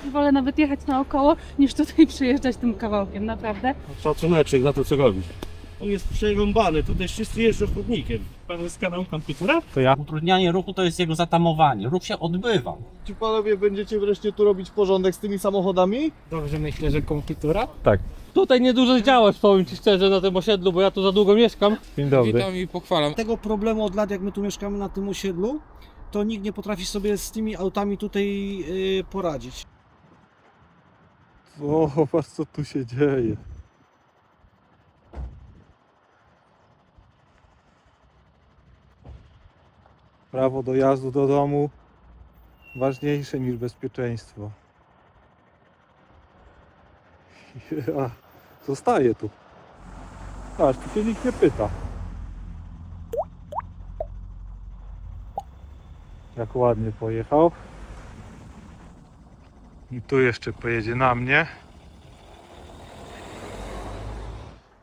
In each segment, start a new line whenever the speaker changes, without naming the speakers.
wolę nawet jechać naokoło, niż tutaj przyjeżdżać tym kawałkiem, naprawdę.
Szacuneczek za to, co robisz. On jest przerąbany, tutaj wszyscy jeżdżą chodnikiem. Pan jest z kanału Konfitura?
To ja.
Utrudnianie ruchu to jest jego zatamowanie. Ruch się odbywa.
Czy panowie będziecie wreszcie tu robić porządek z tymi samochodami?
Dobrze myślę, że konfitura.
Tak.
Tutaj niedużo działasz, powiem Ci szczerze, na tym osiedlu, bo ja tu za długo mieszkam.
Dzień dobry.
Witam i pochwalam.
Tego problemu od lat, jak my tu mieszkamy na tym osiedlu, to nikt nie potrafi sobie z tymi autami tutaj poradzić.
O, popatrz co tu się dzieje. Prawo dojazdu do domu ważniejsze niż bezpieczeństwo. Ja zostaję tu. Aż tu się nikt nie pyta. Jak ładnie pojechał. I tu jeszcze pojedzie na mnie.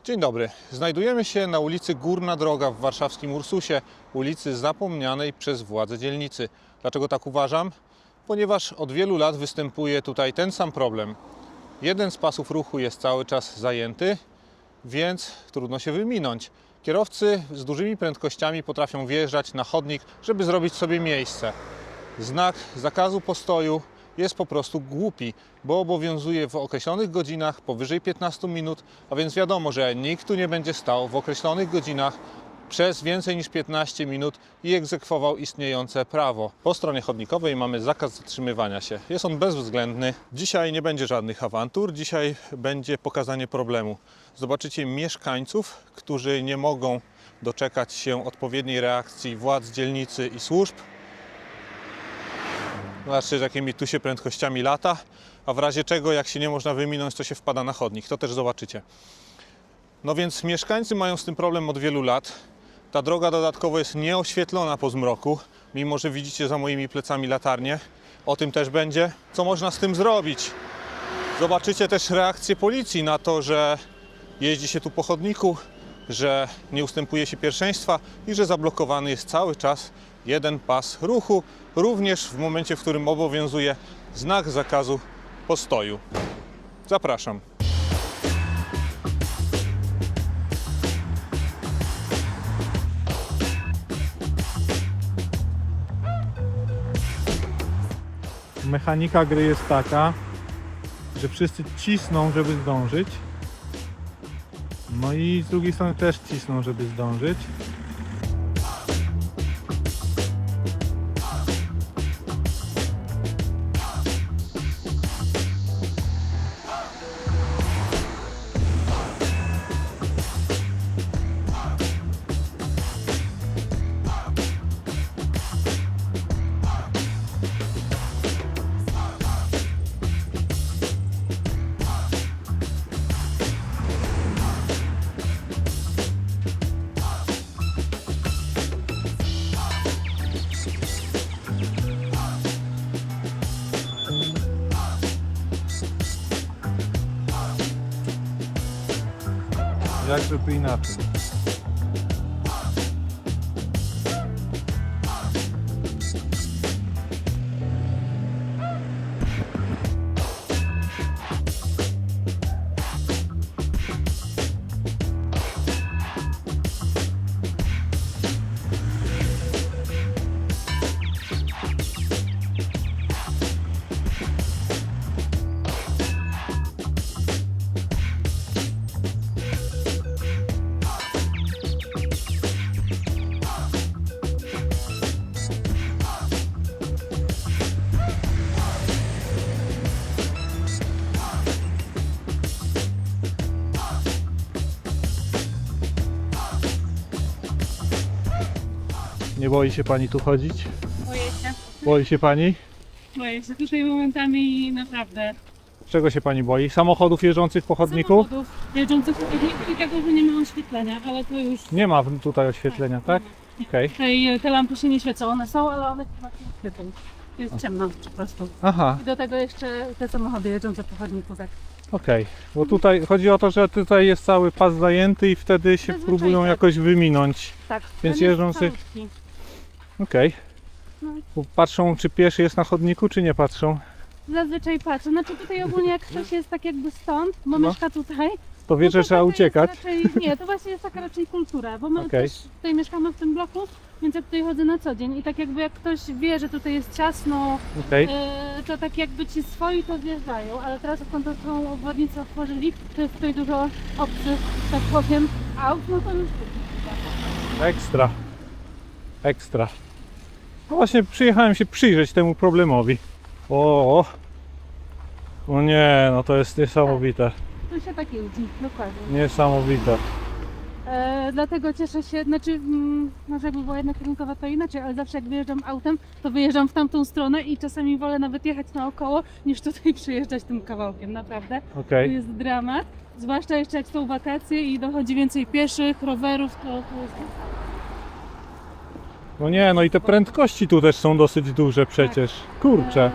Dzień dobry. Znajdujemy się na ulicy Górna Droga w warszawskim Ursusie, ulicy zapomnianej przez władze dzielnicy. Dlaczego tak uważam? Ponieważ od wielu lat występuje tutaj ten sam problem. Jeden z pasów ruchu jest cały czas zajęty, więc trudno się wyminąć. Kierowcy z dużymi prędkościami potrafią wjeżdżać na chodnik, żeby zrobić sobie miejsce. Znak zakazu postoju jest po prostu głupi, bo obowiązuje w określonych godzinach powyżej 15 minut, a więc wiadomo, że nikt tu nie będzie stał w określonych godzinach przez więcej niż 15 minut i egzekwował istniejące prawo. Po stronie chodnikowej mamy zakaz zatrzymywania się. Jest on bezwzględny. Dzisiaj nie będzie żadnych awantur, dzisiaj będzie pokazanie problemu. Zobaczycie mieszkańców, którzy nie mogą doczekać się odpowiedniej reakcji władz dzielnicy i służb. Zobaczcie, z jakimi tu się prędkościami lata, a w razie czego, jak się nie można wyminąć, to się wpada na chodnik. To też zobaczycie. No więc mieszkańcy mają z tym problem od wielu lat. Ta droga dodatkowo jest nieoświetlona po zmroku, mimo że widzicie za moimi plecami latarnię. O tym też będzie. Co można z tym zrobić? Zobaczycie też reakcję policji na to, że jeździ się tu po chodniku, że nie ustępuje się pierwszeństwa i że zablokowany jest cały czas jeden pas ruchu, również w momencie, w którym obowiązuje znak zakazu postoju. Zapraszam.
Mechanika gry jest taka, że wszyscy cisną, żeby zdążyć. No i z drugiej strony też cisną, żeby zdążyć. Jak żeby inaczej. Nie boi się pani tu chodzić?
Boję się.
Boi się pani?
Boję się tutaj momentami naprawdę.
Czego się pani boi? Samochodów jeżdżących po chodniku?
Samochodów jeżdżących po chodniku i tego, że nie ma oświetlenia, ale to już...
Nie ma tutaj oświetlenia, tak? Okej.
Te lampy się nie świecą, one są, ale one chyba nie świecą. Jest ciemno po prostu.
Aha,
I do tego jeszcze te samochody jeżdżące po chodniku, tak.
okej. Bo tutaj chodzi o to, że tutaj jest cały pas zajęty i wtedy się
Zazwyczaj
próbują
tak.
jakoś wyminąć.
Tak.
Więc
ten jest
jeżdżą sobie-
malutki.
Okej.
No.
Bo patrzą, czy pieszy jest na chodniku, czy nie patrzą?
zazwyczaj patrzę. Znaczy tutaj ogólnie jak ktoś jest tak jakby stąd, bo
No.
mieszka tutaj,
To wie, że trzeba
taka
uciekać.
jest Raczej, nie, to właśnie jest taka raczej kultura, bo my
Okej.
też tutaj mieszkamy w tym bloku, więc ja tutaj chodzę na co dzień i tak jakby jak ktoś wie, że tutaj jest ciasno,
Okej.
to tak jakby ci swoi to zjeżdżają, ale teraz jak tą obwodnicę otworzyli, to jest tutaj dużo obcych, tak powiem, aut, no to już
Ekstra. Ekstra. No właśnie przyjechałem się przyjrzeć temu problemowi. O nie, no to jest niesamowite.
tu się tak jeździ, dokładnie.
Niesamowite.
Dlatego cieszę się, znaczy może jakby była jedna kierunkowa to inaczej, ale zawsze jak wyjeżdżam autem, to wyjeżdżam w tamtą stronę i czasami wolę nawet jechać naokoło, niż tutaj przyjeżdżać tym kawałkiem, naprawdę. To
Okej.
jest dramat, zwłaszcza jeszcze jak są wakacje i dochodzi więcej pieszych, rowerów, to jest...
No nie, no i te prędkości tu też są dosyć duże przecież. Kurczę.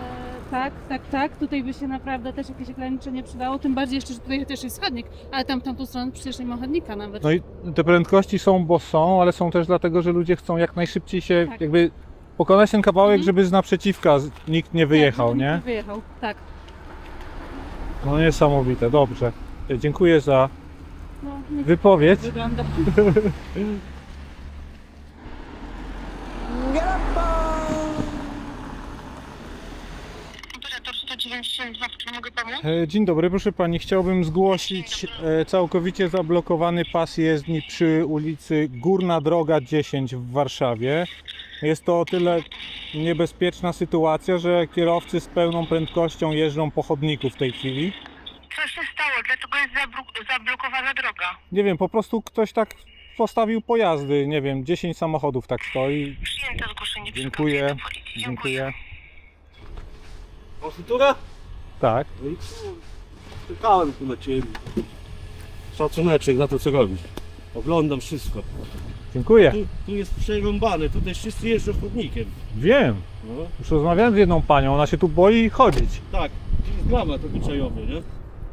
Tak, tutaj by się naprawdę też jakieś ograniczenie przydało, tym bardziej jeszcze, że tutaj też jest chodnik, ale tamtą stronę przecież nie ma chodnika nawet.
No i te prędkości są, bo są, ale są też dlatego, że ludzie chcą jak najszybciej się
Tak.
jakby pokonać ten kawałek, żeby z naprzeciwka nikt nie wyjechał,
tak, żeby
nie?
nikt wyjechał, tak.
No niesamowite, dobrze. Dziękuję za
No, nie
wypowiedź.
wygląda.
Operator 192, w czym mogę pomóc?
Dzień dobry, proszę pani, chciałbym zgłosić całkowicie zablokowany pas jezdni przy ulicy Górna Droga 10 w Warszawie. Jest to o tyle niebezpieczna sytuacja, że kierowcy z pełną prędkością jeżdżą po chodniku w tej chwili.
Co się stało? Dlaczego jest zablokowana droga?
Nie wiem, po prostu ktoś tak postawił pojazdy, nie wiem, 10 samochodów tak stoi.
Przyjęte zgłoszenie.
Dziękuję,
przekazuję do policji.
dziękuję.
Konstytura?
Tak,
No i czekałem tu na ciebie. Szacuneczek za to, co robisz. Oglądam wszystko.
dziękuję.
Tu jest przerąbane, tutaj wszyscy jeżdżą chodnikiem.
Wiem,
No,
już rozmawiałem z jedną panią, ona się tu boi chodzić.
tak, to jest dramat obyczajowy, nie?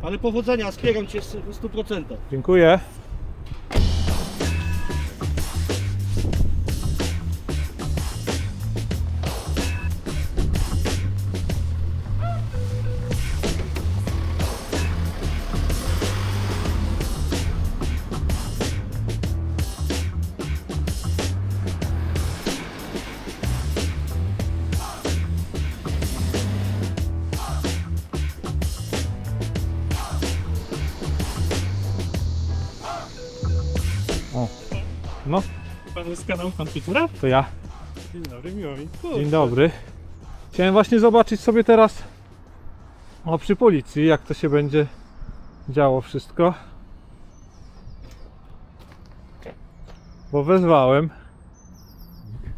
Ale powodzenia, wspieram cię w 100%.
Dziękuję. No,
Pan jest z kanału Konfitura?
to ja.
Dzień dobry, miło mi.
Dzień dobry. Chciałem właśnie zobaczyć sobie teraz przy policji, jak to się będzie działo wszystko. Bo wezwałem.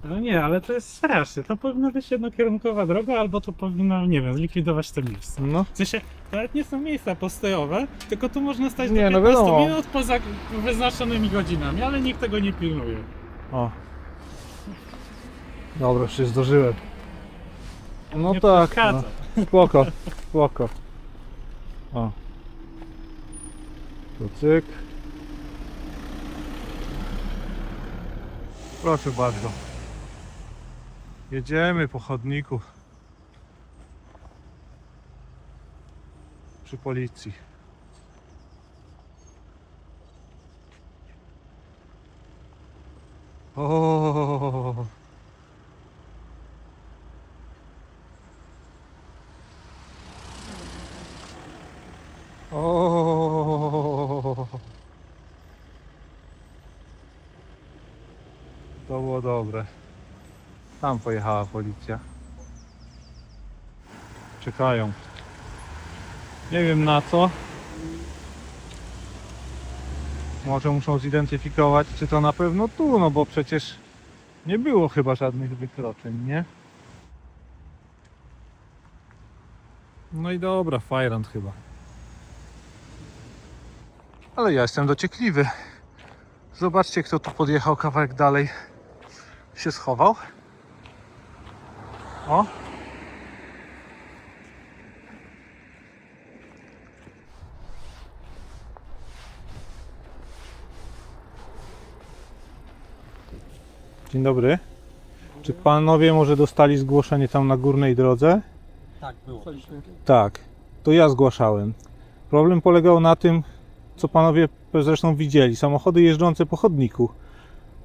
No nie, ale to jest straszne. To powinna być jednokierunkowa droga, albo to powinno, nie wiem, zlikwidować to miejsce.
No,
W sensie, to nawet nie są miejsca postojowe, tylko tu można stać
Nie,
do
no
15
wiadomo.
minut poza wyznaczonymi godzinami, ale nikt tego nie pilnuje.
o. Dobra, już się zdążyłem. No
Nie
tak,
przeszkadza.
no. Spoko, spoko. O. Tu cyk. Proszę bardzo. Jedziemy po chodniku. Przy policji. O. O. To było dobre. Tam pojechała policja. Czekają. Nie wiem na co. Może muszą zidentyfikować, czy to na pewno tu, no bo przecież nie było chyba żadnych wykroczeń, nie? No i dobra, fajrant chyba. Ale ja jestem dociekliwy. Zobaczcie, kto tu podjechał kawałek dalej. Się schował. O! Dzień dobry. Czy panowie może dostali zgłoszenie tam na górnej drodze?
Tak, było.
Tak, to ja zgłaszałem. Problem polegał na tym, co panowie zresztą widzieli. Samochody jeżdżące po chodniku,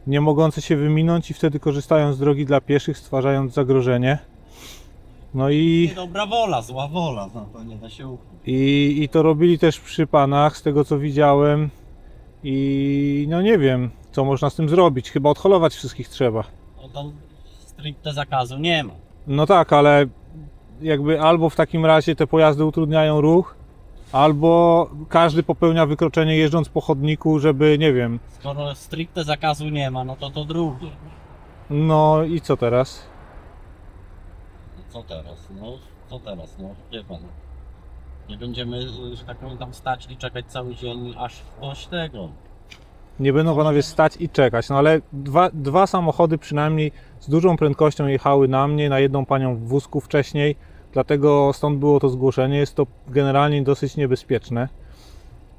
nie mogące się wyminąć i wtedy korzystają z drogi dla pieszych, stwarzając zagrożenie. No i
Dobra wola, zła wola, no to nie da się ukryć.
I to robili też przy panach, z tego co widziałem. I no nie wiem, co można z tym zrobić. Chyba odholować wszystkich trzeba.
No to stricte zakazu nie ma.
No tak, ale jakby albo w takim razie te pojazdy utrudniają ruch, albo każdy popełnia wykroczenie jeżdżąc po chodniku, żeby, nie wiem,
Skoro stricte zakazu nie ma, no to drugie.
no i co teraz?
Co teraz? No, wie pan. Nie będziemy, że tak powiem, tam stać i czekać cały dzień, aż ktoś tego.
Nie będą panowie stać i czekać, no ale dwa samochody przynajmniej z dużą prędkością jechały na mnie, na jedną panią w wózku wcześniej, dlatego stąd było to zgłoszenie. Jest to generalnie dosyć niebezpieczne.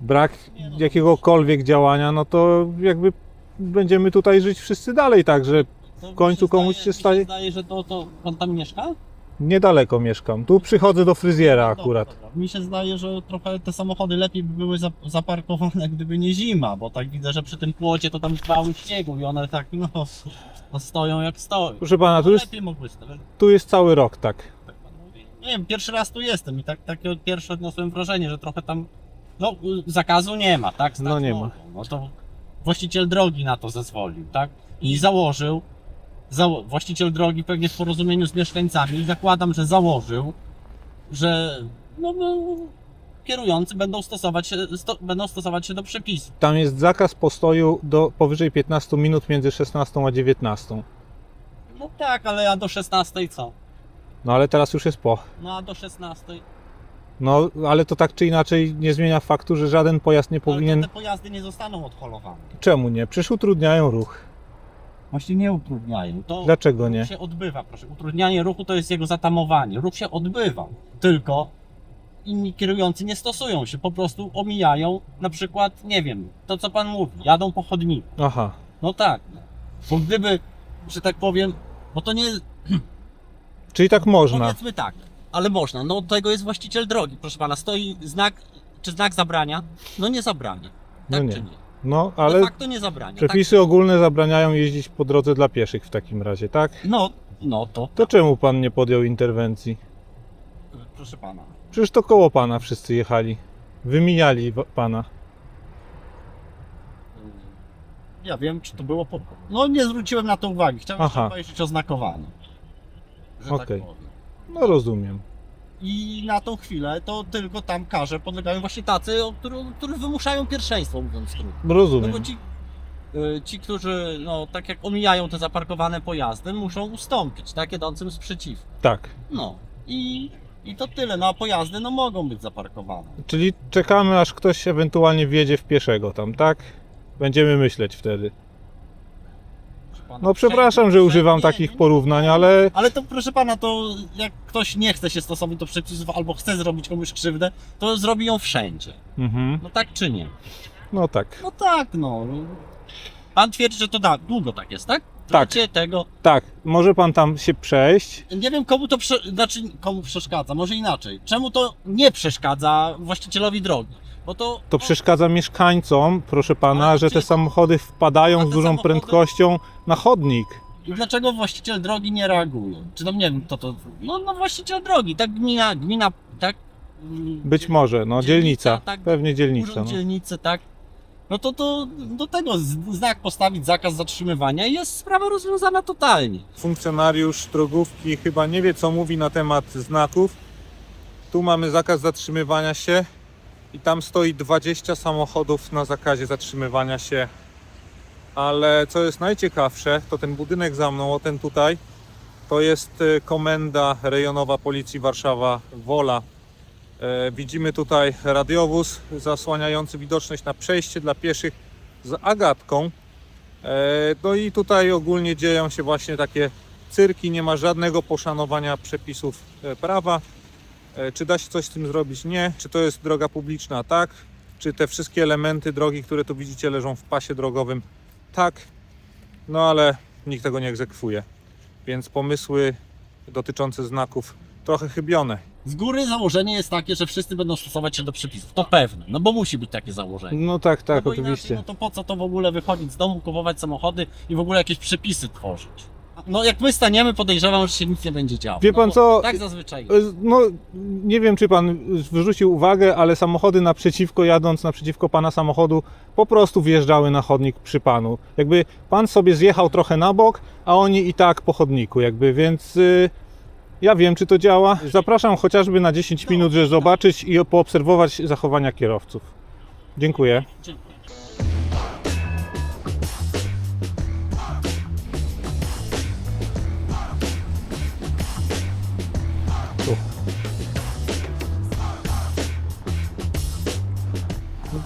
Brak jakiegokolwiek działania, no to jakby będziemy tutaj żyć wszyscy dalej, tak, że
To
w końcu
mi
komuś się staje...
Mi się zdaje, że to pan tam mieszka?
Niedaleko mieszkam, tu przychodzę do fryzjera akurat.
Dobra. Mi się zdaje, że trochę te samochody lepiej by były zaparkowane, gdyby nie zima, bo tak widzę, że przy tym płocie to tam wały śniegu i one tak, no stoją jak stoją.
Proszę pana,
Lepiej mogły stać.
tu jest cały rok tak.
Tak pan mówi. Nie wiem, pierwszy raz tu jestem i takie pierwsze odniosłem wrażenie, że trochę tam, no zakazu nie ma, tak?
No nie ma.
mogą. No to właściciel drogi na to zezwolił, tak? I założył, właściciel drogi pewnie w porozumieniu z mieszkańcami, zakładam, że założył, że no, kierujący będą stosować się do przepisów.
Tam jest zakaz postoju do powyżej 15 minut między 16 a 19.
No tak, ale a do 16 co?
No ale teraz już jest po.
No a do 16?
No ale to tak czy inaczej nie zmienia faktu, że żaden pojazd nie
Ale
powinien...
to te pojazdy nie zostaną odholowane.
Czemu nie? Przecież utrudniają ruch.
Właśnie nie utrudniają. To
Dlaczego nie?
ruch się odbywa, proszę. Utrudnianie ruchu to jest jego zatamowanie. Ruch się odbywa. Tylko inni kierujący nie stosują się, po prostu omijają, na przykład, nie wiem, to co pan mówi, jadą po chodniku.
Aha.
No tak. Bo gdyby, że tak powiem, bo to nie,
Czyli tak można.
powiedzmy tak, ale można. No od tego jest właściciel drogi, proszę pana. Stoi znak, czy znak zabrania? No nie zabrania.
No
Tak
nie.
czy nie?
No
De
ale
facto nie zabrania.
przepisy ogólne zabraniają jeździć po drodze dla pieszych w takim razie, tak?
Tak? No to,
To czemu pan nie podjął interwencji?
proszę pana.
Przecież to koło pana wszyscy jechali. Wymijali pana.
Ja wiem, czy to było po... No nie zwróciłem na to uwagi. Chciałem
Aha.
jeszcze obejrzeć oznakowanie. Że
Okej.
tak powiem.
No rozumiem.
I na tą chwilę to tylko tam karze podlegają właśnie tacy, których wymuszają pierwszeństwo, mówiąc skrót. No bo
Rozumiem.
ci, którzy no tak jak omijają te zaparkowane pojazdy, muszą ustąpić, tak, jadącym sprzeciw.
Tak.
No i to tyle, no a pojazdy no mogą być zaparkowane.
Czyli czekamy aż ktoś ewentualnie wjedzie w pieszego tam, tak? Będziemy myśleć wtedy.
Proszę pana,
No przepraszam, że używam takich porównań, ale
Ale to proszę pana, to jak ktoś nie chce się stosować do przepisów albo chce zrobić komuś krzywdę, to zrobi ją wszędzie.
mhm.
No tak czy nie?
No tak.
No tak, no. Pan twierdzi, że to długo tak jest, tak?
Tak.
Wiecie tego.
Tak, może pan tam się przejść.
Nie wiem komu to znaczy komu przeszkadza, może inaczej. Czemu to nie przeszkadza właścicielowi drogi? Bo
To przeszkadza mieszkańcom, proszę pana,
Ale
że te
czyli-
samochody
a
wpadają
te
z dużą
samochody-
prędkością na chodnik.
I dlaczego właściciel drogi nie reaguje? Czy tam nie wiem, to. No właściciel drogi, tak gmina, tak?
Być może, no dzielnica,
tak,
pewnie dzielnica.
Urząd
No.
dzielnicy, tak? No to do tego znak postawić, zakaz zatrzymywania i jest sprawa rozwiązana totalnie.
Funkcjonariusz drogówki chyba nie wie, co mówi na temat znaków. Tu mamy zakaz zatrzymywania się i tam stoi 20 samochodów na zakazie zatrzymywania się. Ale co jest najciekawsze, to ten budynek za mną, o ten tutaj, to jest komenda rejonowa Policji Warszawa-Wola. Widzimy tutaj radiowóz zasłaniający widoczność na przejście dla pieszych z Agatką. No i tutaj ogólnie dzieją się właśnie takie cyrki, nie ma żadnego poszanowania przepisów prawa. Czy da się coś z tym zrobić? Nie. Czy to jest droga publiczna? Tak. Czy te wszystkie elementy drogi, które tu widzicie, leżą w pasie drogowym? Tak. No ale nikt tego nie egzekwuje. Więc pomysły dotyczące znaków trochę chybione.
Z góry założenie jest takie, że wszyscy będą stosować się do przepisów. To pewne, no bo musi być takie założenie.
No tak, tak,
No bo inaczej,
oczywiście.
no to po co to w ogóle wychodzić z domu, kupować samochody i w ogóle jakieś przepisy tworzyć? No jak my staniemy, podejrzewam, że się nic nie będzie działo.
Wie pan
bo
co?
Tak zazwyczaj jest.
No, nie wiem, czy pan zwrócił uwagę, ale samochody naprzeciwko, jadąc naprzeciwko pana samochodu, po prostu wjeżdżały na chodnik przy panu. Jakby pan sobie zjechał trochę na bok, a oni i tak po chodniku, jakby, więc ja wiem, czy to działa. Zapraszam chociażby na 10 minut, żeby zobaczyć i poobserwować zachowania kierowców. Dziękuję.
Dziękuję.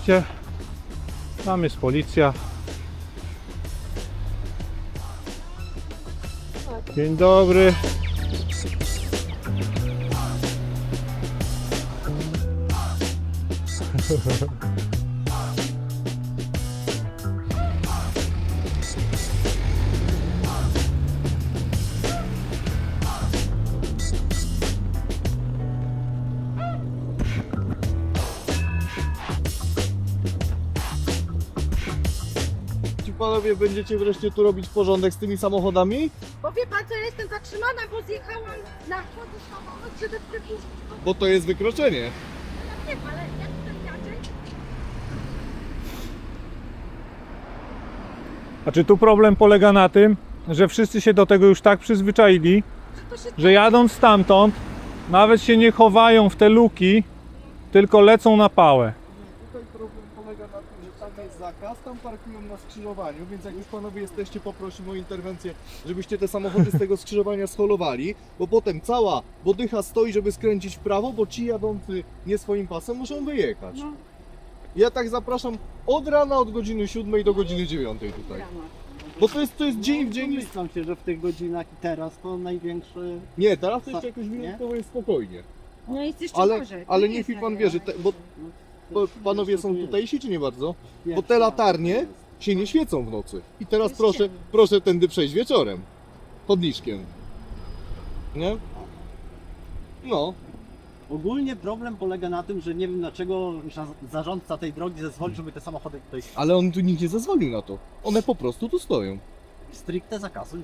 Gdzie? Tam jest policja. Dzień dobry.
Ci panowie będziecie wreszcie tu robić porządek z tymi samochodami?
Bo wie pan co, ja jestem zatrzymana, bo zjechałam na chodnik samochód, żeby przepuścić.
Bo to jest wykroczenie.
Ja wiem, ale jak to inaczej?
A czy tu problem polega na tym, że wszyscy się do tego już tak przyzwyczaili,
To się
że jadąc stamtąd, nawet się nie chowają w te luki, tylko lecą na pałę.
Tutaj problem polega na tym, że tam jest zakaz, tam parkują na skrzyżowaniu, więc jak już panowie jesteście, poprosimy o interwencję, żebyście te samochody z tego skrzyżowania scholowali, bo potem cała bodycha stoi, żeby skręcić w prawo, bo ci jadący nie swoim pasem muszą wyjechać.
No.
Ja tak zapraszam od rana, od godziny 7 do godziny 9 tutaj. Bo to jest dzień w dzień.
Myślę się, że w tych godzinach i teraz to największy...
Nie, teraz to jeszcze jakoś
Nie?
wyjątkowo jest spokojnie.
No jest jeszcze
Ale,
gorzej.
ale
To
niech mi
jest
pan
tak,
wierzy, bo panowie są tutejsi czy nie bardzo? Bo te latarnie się nie świecą w nocy. I teraz
jest
proszę,
ciemno.
proszę tędy przejść wieczorem. Chodniczkiem. Nie? No.
Ogólnie problem polega na tym, że nie wiem dlaczego zarządca tej drogi zezwolił, żeby te samochody tutaj
Ale on tu nikt nie zezwolił na to. One po prostu tu stoją.
stricte zakazu nie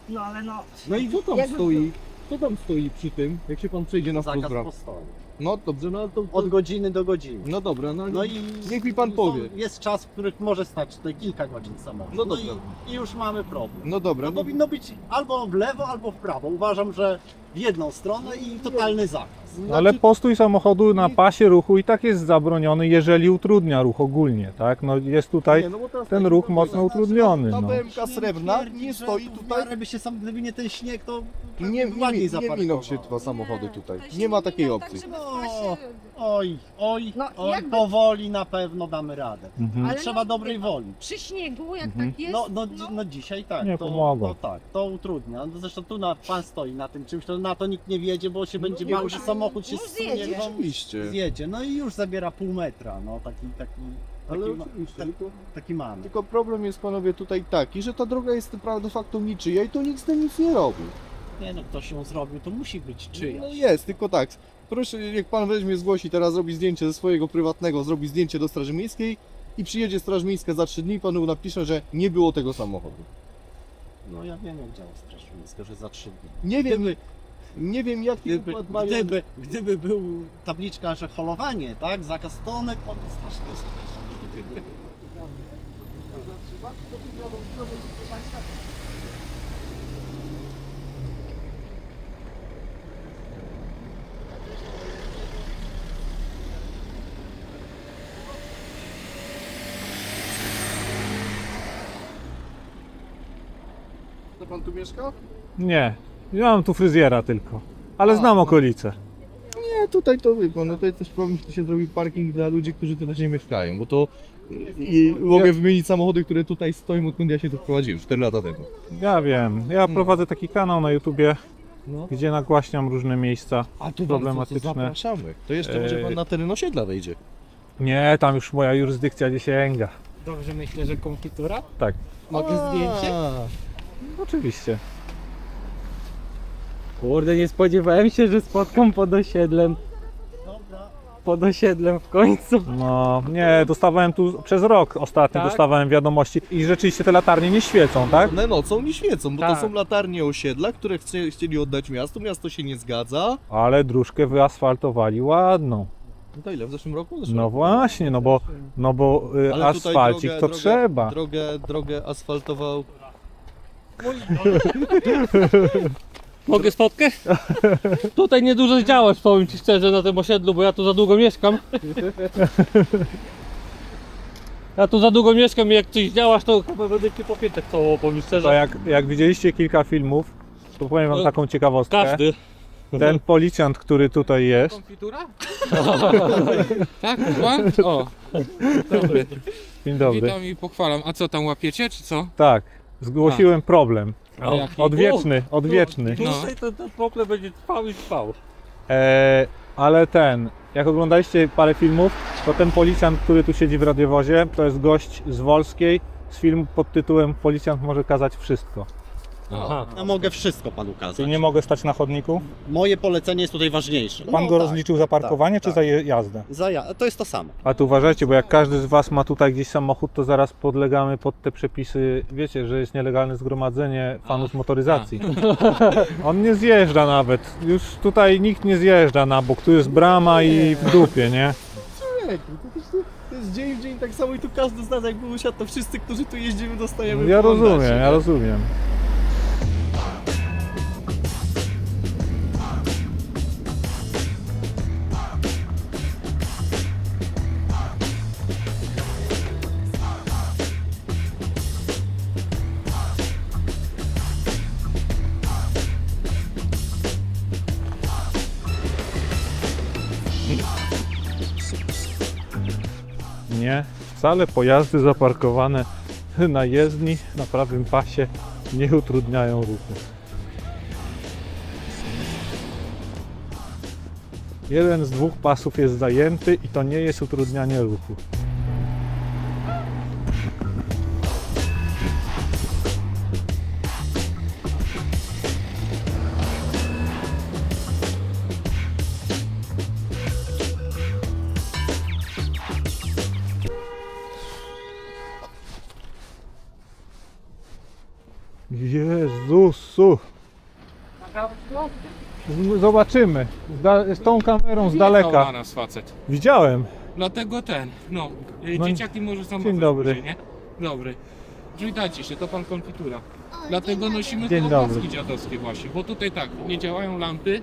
No ale no.
No i co tam
Jakby-
stoi? Co tam stoi przy tym, jak się pan przejdzie na
ma. Zakaz
wprost?
postoju.
No dobrze, no ale to...
Od godziny do godziny.
No dobra, no,
No i
niech mi pan powie.
Jest czas, w którym może stać tutaj kilka godzin samochód.
No
No
dobra.
i już mamy problem.
No dobra,
No
no,
powinno być albo w lewo, albo w prawo. Uważam, że w jedną stronę i totalny zakaz.
Ale postój samochodu na pasie ruchu i tak jest zabroniony, jeżeli utrudnia ruch ogólnie, tak? No jest tutaj
nie, no bo teraz
ten
taki
ruch
problem.
mocno utrudniony.
Ta
No.
BMK srebrna
Twierdzi,
nie
że
stoi
tu w
tutaj.
miarę by się sam, gdyby nie ten śnieg, to
Nie
ładniej
miną
zaparkowało.
się dwa samochody tutaj.
to się
Nie ma
miną
takiej
tak,
opcji.
żeby w
No.
pasie-
Oj,
No,
oj,
jakby-
powoli na pewno damy radę.
Mhm.
Ale
Trzeba
no,
dobrej
wie pan,
woli.
Przy śniegu, jak
Mhm.
tak jest,
No dzisiaj tak,
Nie
to,
pomogło.
to tak, to utrudnia. No zresztą tu pan stoi na tym czymś, to na to nikt nie wiedzie, bo się będzie
nie,
bał,
no,
że samochód się
no zjedzie.
zsunie,
Oczywiście.
zjedzie. No i już zabiera pół metra, no
Ale
taki,
oczywiście.
taki mamy.
Tylko problem jest panowie tutaj taki, że ta droga jest de facto niczyja i to nikt z tym nic nie robi.
Nie no, ktoś ją zrobił, to musi być czyjaś.
No jest, tylko tak. Proszę, jak pan weźmie, zgłosi, teraz zrobi zdjęcie ze swojego prywatnego, zrobi zdjęcie do Straży Miejskiej i przyjedzie Straż Miejska za 3 dni i panu napisze, że nie było tego samochodu.
No ja wiem jak działa Straż Miejska, że za 3 dni.
Nie wiem, nie wiem jaki
Gdyby,
układ mają.
gdyby był tabliczka, że holowanie, tak? Zakaz tonek, to by strasznie
To pan tu mieszka?
Nie, ja mam tu fryzjera tylko, ale
A,
znam
no.
okolice.
Nie, tutaj to wie pan, no to jest też problem, że się zrobi parking dla ludzi, którzy tutaj nie mieszkają, bo to i mogę wymienić samochody, które tutaj stoją, odkąd ja się tu wprowadziłem, 4 lata temu.
Ja wiem, ja prowadzę taki kanał na YouTubie,
No.
gdzie nagłaśniam różne miejsca
A tu
problematyczne.
zapraszamy. To jeszcze może pan na teren osiedla wejdzie.
Nie, tam już moja jurysdykcja nie sięga.
Dobrze myślę, że konfitura?
Tak,
Mogę zdjęcie?
oczywiście.
Kurde, nie spodziewałem się, że spotkam pod osiedlem. Pod osiedlem w końcu.
No, nie, dostawałem tu przez rok ostatnio
Tak?
dostawałem wiadomości i rzeczywiście te latarnie nie świecą, tak?
One nocą nie świecą, bo
Tak.
to są latarnie osiedla, które chcieli oddać miastu. Miasto się nie zgadza.
Ale dróżkę wyasfaltowali ładną.
No to ile? W zeszłym roku?
No właśnie, no bo
Ale tutaj
asfalcik to trzeba.
Drogę asfaltował.
Mogę spotkę? Tutaj niedużo działasz, powiem ci szczerze, na tym osiedlu, bo ja tu za długo mieszkam. Ja tu za długo mieszkam i jak coś działasz, to chyba będę cię po piętach całował, powiem
To
szczerze.
jak widzieliście kilka filmów, to powiem wam taką ciekawostkę.
Każdy.
Ten policjant, który tutaj jest,
Konfitura? Tak, pan? O, dobry.
dzień dobry,
Witam i pochwalam. A co tam łapiecie, czy co?
tak, zgłosiłem problem.
A jaki?
Odwieczny.
Tutaj ten problem będzie trwał i trwał.
Ale jak oglądaliście parę filmów, to ten policjant, który tu siedzi w radiowozie, to jest gość z Wolskiej, z filmu pod tytułem Policjant może kazać wszystko.
Aha.
Ja mogę wszystko panu kazać.
Czyli nie mogę stać na chodniku?
Moje polecenie jest tutaj ważniejsze.
Pan go rozliczył za parkowanie czy za jazdę?
To jest to samo.
A tu uważajcie, bo jak każdy z was ma tutaj gdzieś samochód, to zaraz podlegamy pod te przepisy, wiecie, że jest nielegalne zgromadzenie fanów motoryzacji. On nie zjeżdża nawet, już tutaj nikt nie zjeżdża na bok, tu jest brama i w dupie, nie?
To jest dzień w dzień tak samo i tu każdy z nas jakby usiadł, to wszyscy, którzy tu jeździmy, dostajemy
Ja
w mandacie,
rozumiem, ja
nie?
rozumiem. Nie, wcale pojazdy zaparkowane na jezdni, na prawym pasie nie utrudniają ruchu. Jeden z dwóch pasów jest zajęty i to nie jest utrudnianie ruchu. Jezusu! Zobaczymy. Z tą kamerą z
Jechał na
daleka.
nas facet.
Widziałem.
Dlatego
No i-
dzieciaki może są
Dzień dobry.
Później, nie? Dobry. Witajcie się, to pan konfitura. Dlatego nosimy
Dzień
te
dobry.
opaski dziadowskie właśnie, bo tutaj tak, nie działają lampy.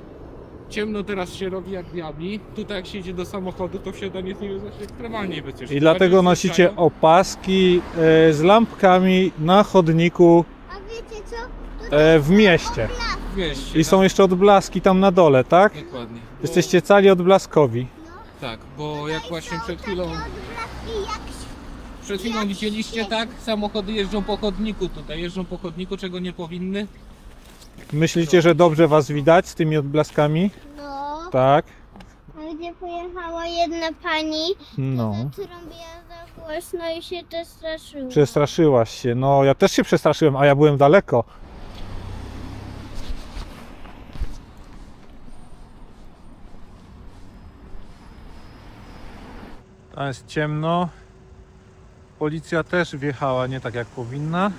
Ciemno teraz się robi jak diabli. Tutaj jak się idzie do samochodu, to wsiadanie z nim jest właśnie ekstremalnie bezpieczne.
I dlatego nosicie opaski z lampkami na chodniku
A wiecie co?
w mieście.
Wieście,
I są jeszcze odblaski tam na dole, tak?
Dokładnie. Bo,
Jesteście cali odblaskowi.
tak, bo jak właśnie przed chwilą widzieliście, tak? Samochody jeżdżą po chodniku tutaj, jeżdżą po chodniku, czego nie powinny.
Myślicie, że dobrze was widać z tymi odblaskami?
No,
Tak.
a gdzie pojechała jedna pani,
No.
którą biła za głośno i się też straszyła.
Przestraszyłaś się. No, ja też się przestraszyłem, a ja byłem daleko. Tam jest ciemno. Policja też wjechała nie tak jak powinna.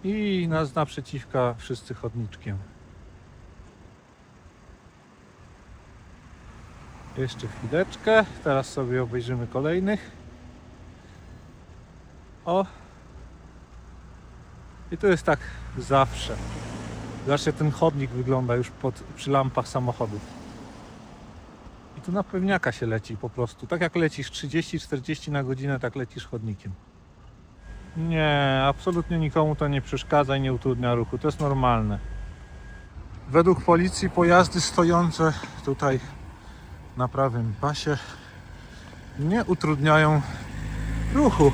I nas naprzeciwka wszyscy chodniczkiem. Jeszcze chwileczkę. Teraz sobie obejrzymy kolejnych. O! I to jest tak zawsze. Zobaczcie, ten chodnik wygląda już przy lampach samochodów. I tu na pewniaka się leci po prostu. Tak jak lecisz 30-40 na godzinę, tak lecisz chodnikiem. Nie, absolutnie nikomu to nie przeszkadza i nie utrudnia ruchu. To jest normalne. Według policji pojazdy stojące tutaj na prawym pasie nie utrudniają ruchu.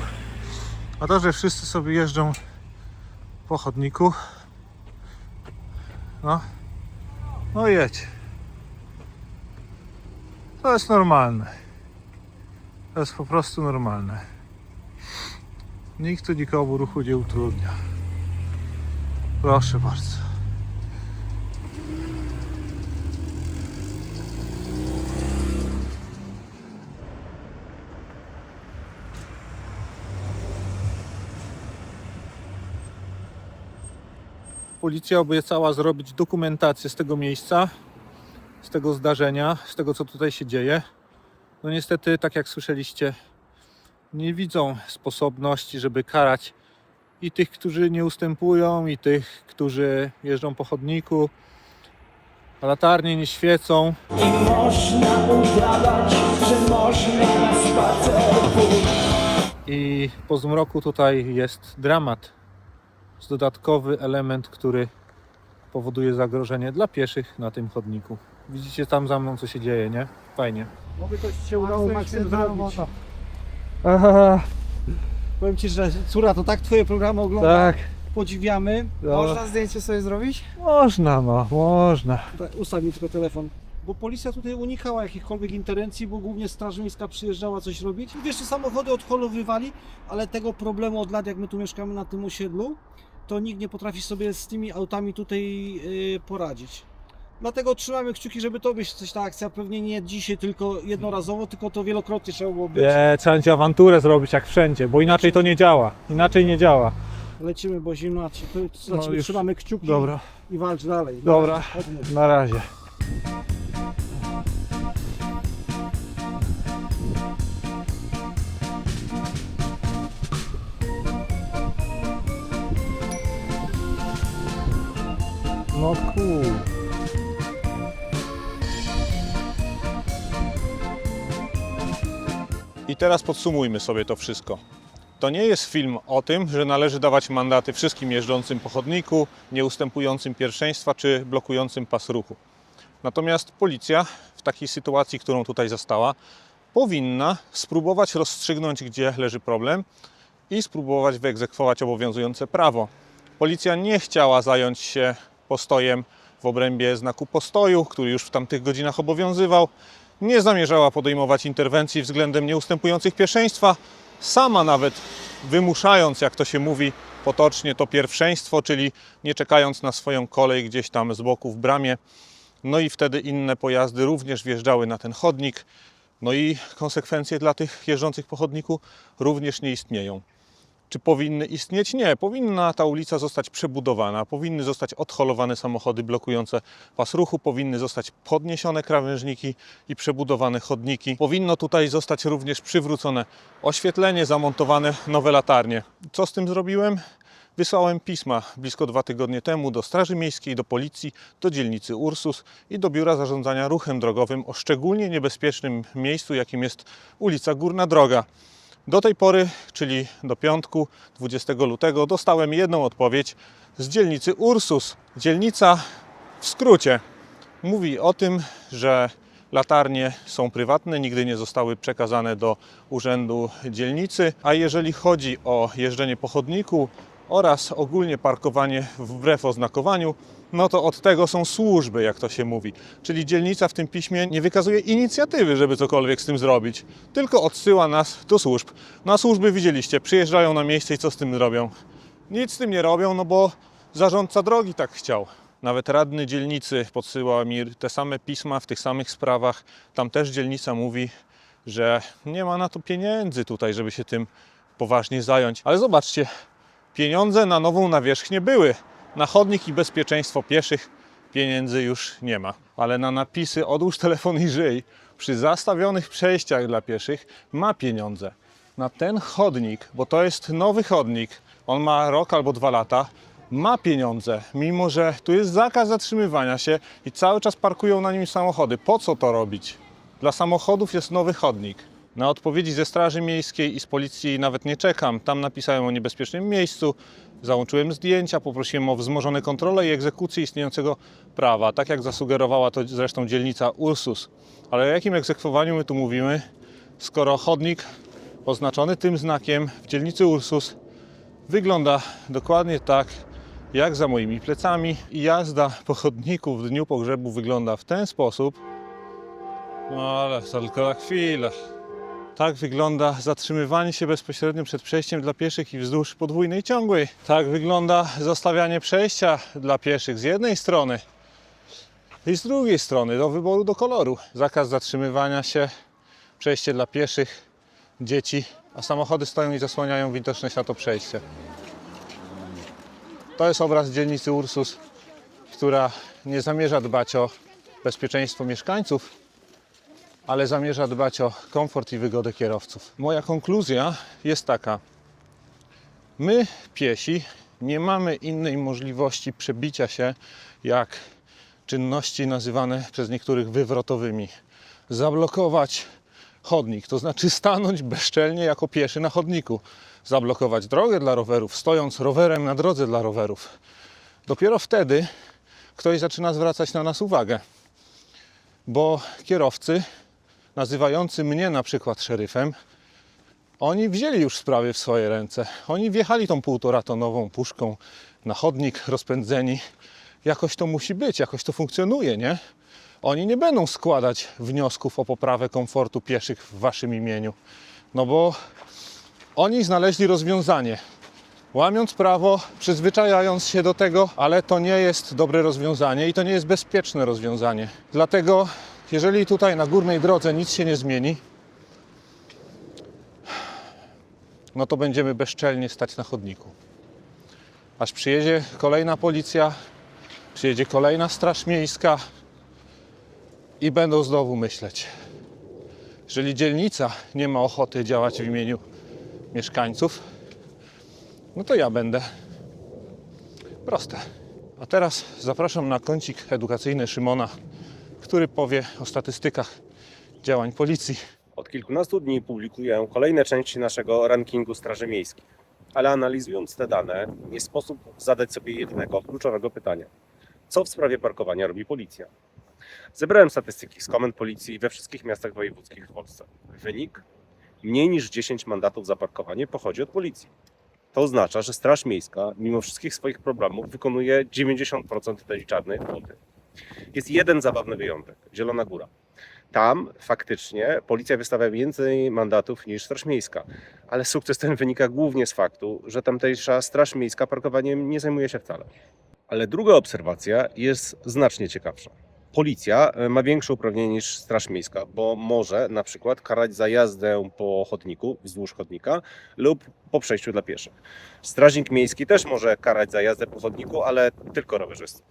A to, że wszyscy sobie jeżdżą po chodniku, no jedź. To jest normalne. To jest po prostu normalne. Nikt tu nikomu ruchu nie utrudnia. Proszę bardzo.
policja obiecała zrobić dokumentację z tego miejsca, z tego zdarzenia, z tego co tutaj się dzieje. No niestety, tak jak słyszeliście, nie widzą sposobności, żeby karać i tych, którzy nie ustępują, i tych, którzy jeżdżą po chodniku, a latarnie nie świecą.
I można udawać, że można na spacer pójść.
I po zmroku tutaj jest dramat. Jest dodatkowy element, który powoduje zagrożenie dla pieszych na tym chodniku. Widzicie tam za mną, co się dzieje, nie? Fajnie.
Mogę coś się udało Maksym zrobić.
Aha,
Powiem Ci, że córa to tak Twoje programy ogląda.
tak.
Podziwiamy.
No.
Można zdjęcie sobie zrobić?
Można, no, można.
Ustaw mi tylko telefon. Bo policja tutaj unikała jakichkolwiek interwencji, bo głównie Straż Miejska przyjeżdżała coś robić. I wiesz, samochody odholowywali, ale tego problemu od lat, jak my tu mieszkamy na tym osiedlu, to nikt nie potrafi sobie z tymi autami tutaj poradzić. Dlatego trzymamy kciuki, żeby to być coś ta akcja, pewnie nie dzisiaj tylko jednorazowo, tylko to wielokrotnie trzeba było być.
Trzeba ci awanturę zrobić jak wszędzie, bo inaczej to nie działa. Inaczej nie działa.
Lecimy, bo zimno,
No już.
trzymamy kciuki
Dobra,
i walcz dalej.
dobra,
Chodźmy.
na razie. No cool.
I teraz podsumujmy sobie to wszystko. To nie jest film o tym, że należy dawać mandaty wszystkim jeżdżącym po chodniku, nieustępującym pierwszeństwa czy blokującym pas ruchu. Natomiast policja w takiej sytuacji, którą tutaj zastała, powinna spróbować rozstrzygnąć, gdzie leży problem i spróbować wyegzekwować obowiązujące prawo. Policja nie chciała zająć się postojem w obrębie znaku postoju, który już w tamtych godzinach obowiązywał. Nie zamierzała podejmować interwencji względem nieustępujących pierwszeństwa, sama nawet wymuszając, jak to się mówi potocznie, to pierwszeństwo, czyli nie czekając na swoją kolej gdzieś tam z boku w bramie. No i wtedy inne pojazdy również wjeżdżały na ten chodnik. No i konsekwencje dla tych jeżdżących po chodniku również nie istnieją. Czy powinny istnieć? Nie. Powinna ta ulica zostać przebudowana, powinny zostać odholowane samochody blokujące pas ruchu, powinny zostać podniesione krawężniki i przebudowane chodniki. Powinno tutaj zostać również przywrócone oświetlenie, zamontowane nowe latarnie. Co z tym zrobiłem? Wysłałem pisma blisko 2 tygodnie temu do Straży Miejskiej, do Policji, do dzielnicy Ursus i do Biura Zarządzania Ruchem Drogowym o szczególnie niebezpiecznym miejscu, jakim jest ulica Górna Droga. Do tej pory, czyli do piątku 20 lutego, dostałem jedną odpowiedź z dzielnicy Ursus. Dzielnica w skrócie mówi o tym, że latarnie są prywatne, nigdy nie zostały przekazane do urzędu dzielnicy, a jeżeli chodzi o jeżdżenie po chodniku oraz ogólnie parkowanie wbrew oznakowaniu, no to od tego są służby, jak to się mówi. Czyli dzielnica w tym piśmie nie wykazuje inicjatywy, żeby cokolwiek z tym zrobić, tylko odsyła nas do służb. No a służby widzieliście, przyjeżdżają na miejsce i co z tym robią? Nic z tym nie robią, no bo zarządca drogi tak chciał. Nawet radny dzielnicy podsyła mi te same pisma w tych samych sprawach. Tam też dzielnica mówi, że nie ma na to pieniędzy tutaj, żeby się tym poważnie zająć. Ale zobaczcie, pieniądze na nową nawierzchnię były. Na chodnik i bezpieczeństwo pieszych pieniędzy już nie ma. Ale na napisy odłóż telefon i żyj przy zastawionych przejściach dla pieszych ma pieniądze. Na ten chodnik, bo to jest nowy chodnik, on ma rok albo 2 lata, ma pieniądze, mimo że tu jest zakaz zatrzymywania się i cały czas parkują na nim samochody. Po co to robić? Dla samochodów jest nowy chodnik. Na odpowiedzi ze Straży Miejskiej i z Policji nawet nie czekam. Tam napisałem o niebezpiecznym miejscu, załączyłem zdjęcia, poprosiłem o wzmożone kontrole i egzekucję istniejącego prawa, tak jak zasugerowała to zresztą dzielnica Ursus. Ale o jakim egzekwowaniu my tu mówimy, skoro chodnik oznaczony tym znakiem w dzielnicy Ursus wygląda dokładnie tak, jak za moimi plecami i jazda po chodniku w dniu pogrzebu wygląda w ten sposób. No ale tylko na chwilę. Tak wygląda zatrzymywanie się bezpośrednio przed przejściem dla pieszych i wzdłuż podwójnej ciągłej. Tak wygląda zostawianie przejścia dla pieszych z jednej strony i z drugiej strony do wyboru do koloru. Zakaz zatrzymywania się, przejście dla pieszych, dzieci, a samochody stoją i zasłaniają widoczne światło przejście. To jest obraz dzielnicy Ursus, która nie zamierza dbać o bezpieczeństwo mieszkańców, ale zamierza dbać o komfort i wygodę kierowców. Moja konkluzja jest taka. My, piesi, nie mamy innej możliwości przebicia się jak czynności nazywane przez niektórych wywrotowymi. Zablokować chodnik, to znaczy stanąć bezczelnie jako pieszy na chodniku. Zablokować drogę dla rowerów, stojąc rowerem na drodze dla rowerów. Dopiero wtedy ktoś zaczyna zwracać na nas uwagę. Bo kierowcy, nazywający mnie na przykład szeryfem, oni wzięli już sprawy w swoje ręce. Oni wjechali tą 1,5-tonową puszką na chodnik rozpędzeni. Jakoś to musi być, jakoś to funkcjonuje, nie? Oni nie będą składać wniosków o poprawę komfortu pieszych w waszym imieniu. No bo oni znaleźli rozwiązanie. Łamiąc prawo, przyzwyczajając się do tego, ale to nie jest dobre rozwiązanie i to nie jest bezpieczne rozwiązanie. Dlatego, jeżeli tutaj na górnej drodze nic się nie zmieni, no to będziemy bezczelnie stać na chodniku. Aż przyjedzie kolejna policja, przyjedzie kolejna straż miejska i będą znowu myśleć. Jeżeli dzielnica nie ma ochoty działać w imieniu mieszkańców, no to ja będę. Proste. A teraz zapraszam na kącik edukacyjny Szymona, który powie o statystykach działań policji.
Od kilkunastu dni publikuję kolejne części naszego rankingu Straży Miejskich, ale analizując te dane, nie sposób zadać sobie jednego kluczowego pytania. Co w sprawie parkowania robi policja? Zebrałem statystyki z komend policji we wszystkich miastach wojewódzkich w Polsce. Wynik? Mniej niż 10 mandatów za parkowanie pochodzi od policji. To oznacza, że Straż Miejska, mimo wszystkich swoich problemów, wykonuje 90% tej czarnej roboty. Jest jeden zabawny wyjątek – Zielona Góra. Tam faktycznie policja wystawia więcej mandatów niż Straż Miejska, ale sukces ten wynika głównie z faktu, że tamtejsza Straż Miejska parkowaniem nie zajmuje się wcale. Ale druga obserwacja jest znacznie ciekawsza. Policja ma większe uprawnienia niż Straż Miejska, bo może na przykład karać za jazdę po chodniku, wzdłuż chodnika lub po przejściu dla pieszych. Strażnik miejski też może karać za jazdę po chodniku, ale tylko rowerzystów.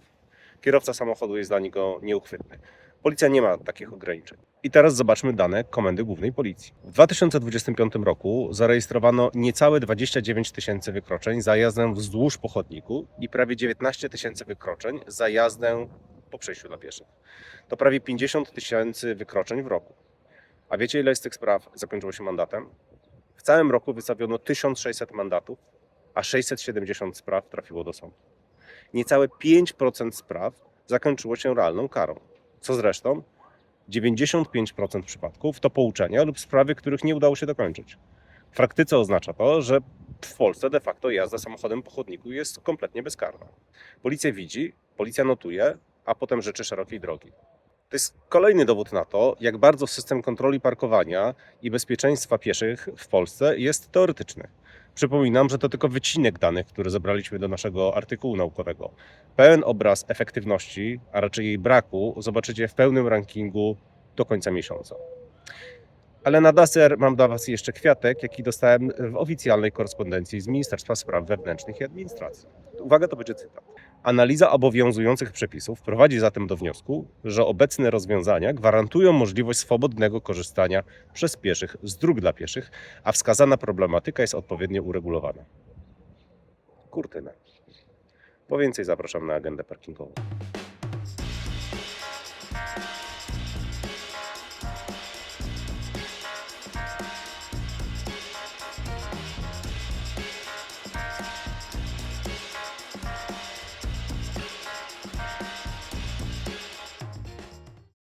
Kierowca samochodu jest dla niego nieuchwytny. Policja nie ma takich ograniczeń. I teraz zobaczmy dane Komendy Głównej Policji. W 2025 roku zarejestrowano niecałe 29 tysięcy wykroczeń za jazdę wzdłuż po chodniku i prawie 19 tysięcy wykroczeń za jazdę po przejściu dla pieszych. To prawie 50 tysięcy wykroczeń w roku. A wiecie, ile z tych spraw zakończyło się mandatem? W całym roku wystawiono 1600 mandatów, a 670 spraw trafiło do sądu. Niecałe 5% spraw zakończyło się realną karą. Co zresztą 95% przypadków to pouczenia lub sprawy, których nie udało się dokończyć. W praktyce oznacza to, że w Polsce de facto jazda samochodem po chodniku jest kompletnie bezkarna. Policja widzi, policja notuje, a potem życzy szerokiej drogi. To jest kolejny dowód na to, jak bardzo system kontroli parkowania i bezpieczeństwa pieszych w Polsce jest teoretyczny. Przypominam, że to tylko wycinek danych, które zebraliśmy do naszego artykułu naukowego. Pełen obraz efektywności, a raczej jej braku, zobaczycie w pełnym rankingu do końca miesiąca. Ale na deser mam dla Was jeszcze kwiatek, jaki dostałem w oficjalnej korespondencji z Ministerstwa Spraw Wewnętrznych i Administracji. Uwaga, to będzie cytat. Analiza obowiązujących przepisów prowadzi zatem do wniosku, że obecne rozwiązania gwarantują możliwość swobodnego korzystania przez pieszych z dróg dla pieszych, a wskazana problematyka jest odpowiednio uregulowana. Kurtyna. Po więcej zapraszam na agendę parkingową.